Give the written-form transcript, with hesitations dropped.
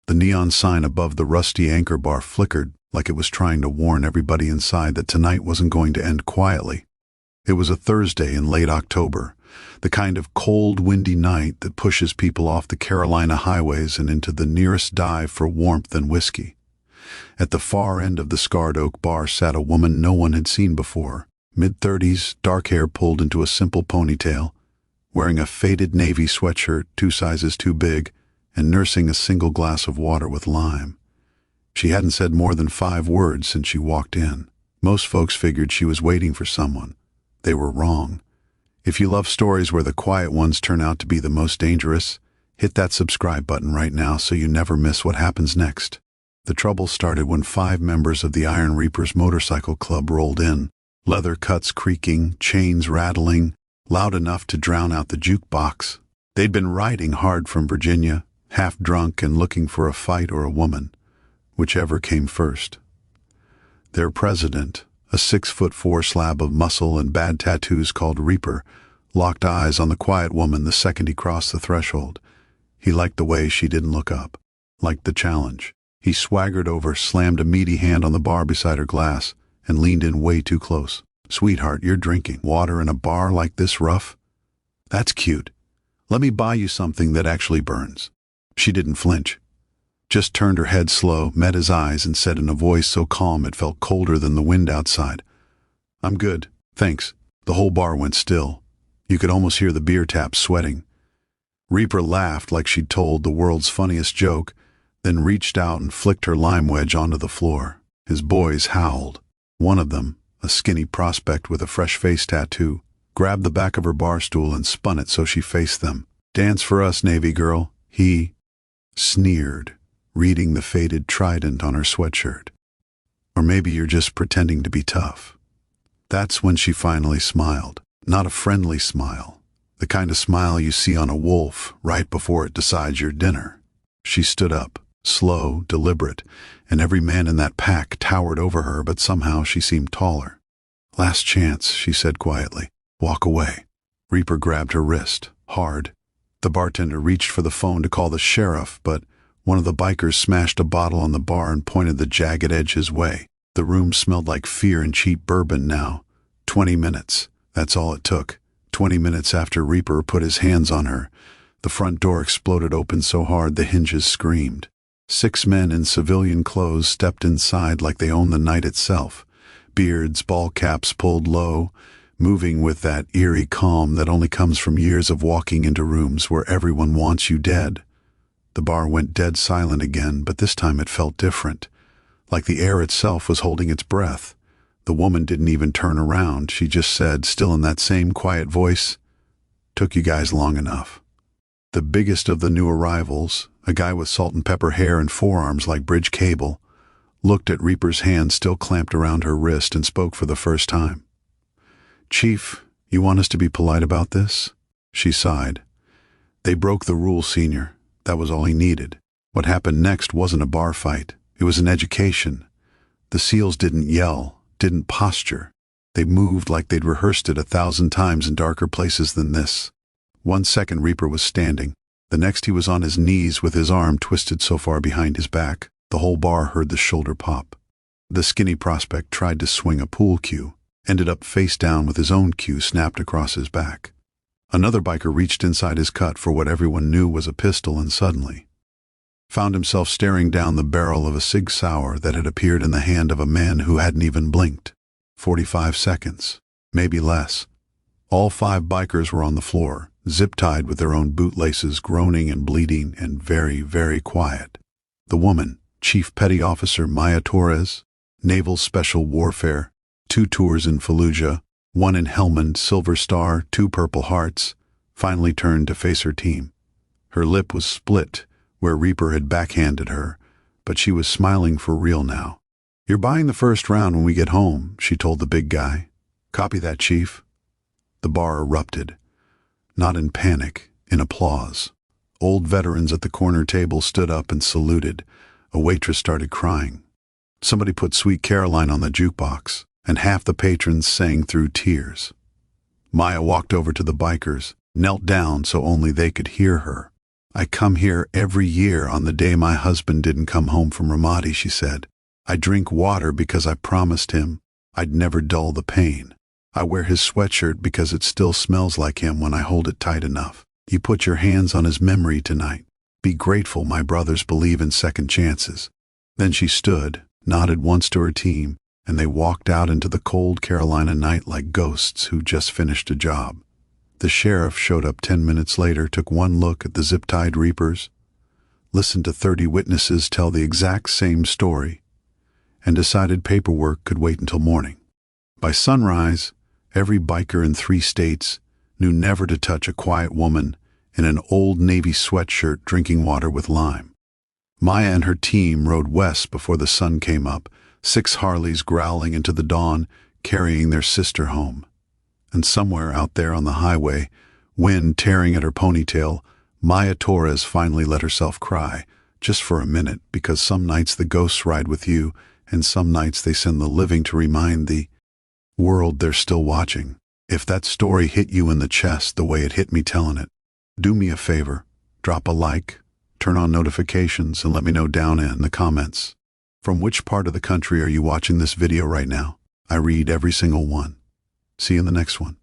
The neon sign above the rusty anchor bar flickered like it was trying to warn everybody inside that tonight wasn't going to end quietly. It was a Thursday in late October, the kind of cold, windy night that pushes people off the Carolina highways and into the nearest dive for warmth and whiskey. At the far end of the scarred oak bar sat a woman no one had seen before, mid-30s, dark hair pulled into a simple ponytail, wearing a faded navy sweatshirt 2 sizes too big, and nursing a single glass of water with lime. She hadn't said more than 5 words since she walked in. Most folks figured she was waiting for someone. They were wrong. If you love stories where the quiet ones turn out to be the most dangerous, hit that subscribe button right now so you never miss what happens next. The trouble started when 5 members of the Iron Reapers motorcycle club rolled in, leather cuts creaking, chains rattling, loud enough to drown out the jukebox. They'd been riding hard from Virginia, half drunk and looking for a fight or a woman, whichever came first. Their president, a 6'4" slab of muscle and bad tattoos called Reaper, locked eyes on the quiet woman the second he crossed the threshold. He liked the way she didn't look up, liked the challenge. He swaggered over, slammed a meaty hand on the bar beside her glass, and leaned in way too close. "Sweetheart, you're drinking water in a bar like this rough? That's cute. Let me buy you something that actually burns." She didn't flinch. Just turned her head slow, met his eyes, and said in a voice so calm it felt colder than the wind outside, "I'm good, thanks." The whole bar went still. You could almost hear the beer taps sweating. Reaper laughed like she'd told the world's funniest joke, then reached out and flicked her lime wedge onto the floor. His boys howled. One of them, a skinny prospect with a fresh face tattoo, grabbed the back of her bar stool and spun it so she faced them. "Dance for us, Navy girl," he sneered, reading the faded trident on her sweatshirt. "Or maybe you're just pretending to be tough." That's when she finally smiled. Not a friendly smile, the kind of smile you see on a wolf right before it decides your dinner. She stood up, slow, deliberate, and every man in that pack towered over her, but somehow she seemed taller. "Last chance," she said quietly. "Walk away." Reaper grabbed her wrist, hard. The bartender reached for the phone to call the sheriff, but one of the bikers smashed a bottle on the bar and pointed the jagged edge his way. The room smelled like fear and cheap bourbon now. 20 minutes. That's all it took. 20 minutes after Reaper put his hands on her, the front door exploded open so hard the hinges screamed. 6 men in civilian clothes stepped inside like they owned the night itself. Beards, ball caps pulled low, moving with that eerie calm that only comes from years of walking into rooms where everyone wants you dead. The bar went dead silent again, but this time it felt different, like the air itself was holding its breath. The woman didn't even turn around. She just said, still in that same quiet voice, "Took you guys long enough." The biggest of the new arrivals, a guy with salt and pepper hair and forearms like bridge cable, looked at Reaper's hand still clamped around her wrist and spoke for the first time. "Chief, you want us to be polite about this?" She sighed. "They broke the rules, Senior. That was all he needed. What happened next wasn't a bar fight. It was an education. The SEALs didn't yell, didn't posture. They moved like they'd rehearsed it 1,000 times in darker places than this. 1 second Reaper was standing. The next he was on his knees with his arm twisted so far behind his back, the whole bar heard the shoulder pop. The skinny prospect tried to swing a pool cue, ended up face down with his own cue snapped across his back. Another biker reached inside his cut for what everyone knew was a pistol and suddenly found himself staring down the barrel of a Sig Sauer that had appeared in the hand of a man who hadn't even blinked. 45 seconds, maybe less. All 5 bikers were on the floor, zip-tied with their own bootlaces, groaning and bleeding, and very, very quiet. The woman, Chief Petty Officer Maya Torres, Naval Special Warfare, 2 tours in Fallujah, 1 in Helmand, Silver Star, 2 Purple Hearts, finally turned to face her team. Her lip was split where Reaper had backhanded her, but she was smiling for real now. "You're buying the first round when we get home," she told the big guy. "Copy that, Chief." The bar erupted. Not in panic, in applause. Old veterans at the corner table stood up and saluted. A waitress started crying. Somebody put Sweet Caroline on the jukebox, and half the patrons sang through tears. Maya walked over to the bikers, knelt down so only they could hear her. I come here every year on the day my husband didn't come home from Ramadi, she said. I drink water because I promised him I'd never dull the pain. I wear his sweatshirt because it still smells like him when I hold it tight enough. You put your hands on his memory tonight. Be grateful my brothers believe in second chances. Then she stood, nodded once to her team, and they walked out into the cold Carolina night like ghosts who just finished a job. The sheriff showed up 10 minutes later, took one look at the zip-tied reapers, listened to 30 witnesses tell the exact same story, and decided paperwork could wait until morning. By sunrise, every biker in 3 states knew never to touch a quiet woman in an old Navy sweatshirt drinking water with lime. Maya and her team rode west before the sun came up, 6 Harleys growling into the dawn, carrying their sister home. And somewhere out there on the highway, wind tearing at her ponytail, Maya Torres finally let herself cry, just for a minute, because some nights the ghosts ride with you, and some nights they send the living to remind the world they're still watching. If that story hit you in the chest the way it hit me telling it, do me a favor, drop a like, turn on notifications, and let me know down in the comments. From which part of the country are you watching this video right now? I read every single one. See you in the next one.